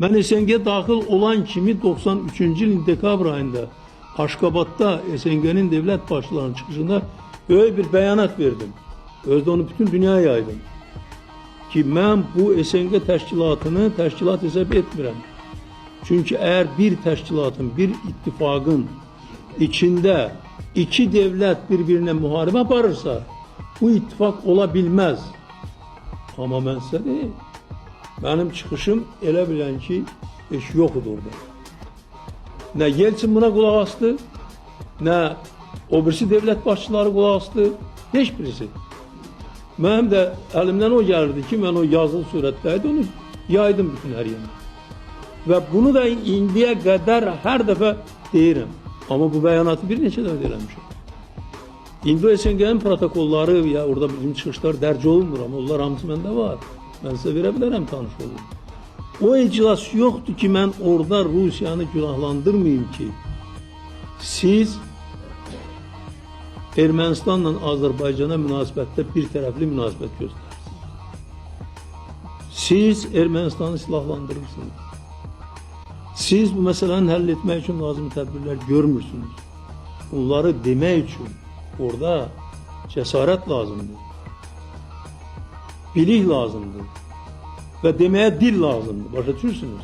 Ben SNG daxil olan kimi 93-cü ilin dekabr ayında Aşqabadda SNG'nin devlet başçılarının çıxışında böyük bir bəyanat verdim. Özde onu bütün dünyaya yaydım. Ki mən bu SNG təşkilatını təşkilat hesab etmirəm. Çünkü eğer bir təşkilatın, bir ittifakın içinde iki devlet birbirine muharebe aparırsa bu ittifak olabilmez. Ama ben size deyim, benim çıkışım elə bilən ki, iş yoktu orada. Ne Yeltsin buna kulak astı, ne o birisi devlet başçıları kulak astı, hiçbirisi. Benim de elimden o gelirdi ki, ben o yazılı suretteydi, onu yaydım bütün her yana. Ve bunu da indiye kadar her defa deyirim. Ama bu beyanatı bir neçə dəfə eləmişim. İndi SNG'nin protokolları ya orada bizim çıxışlar dərc olunmur, ama onlar hamısı məndə var. Ben size verə bilərəm tanış olun. O iclas yoktu ki, ben orada Rusiyanı günahlandırmayayım ki, siz Ermənistanla Azərbaycana münasibətdə bir tərəfli münasibət göstərsiniz. Siz Ermənistanı silahlandırırsınız. Siz bu meselenin həll etmək üçün lazım tədbirlər görmürsünüz. Bunları demək üçün orada cesaret lazımdır. Bilik lazımdır. Ve demeye dil lazımdır. Başa düşürsünüz.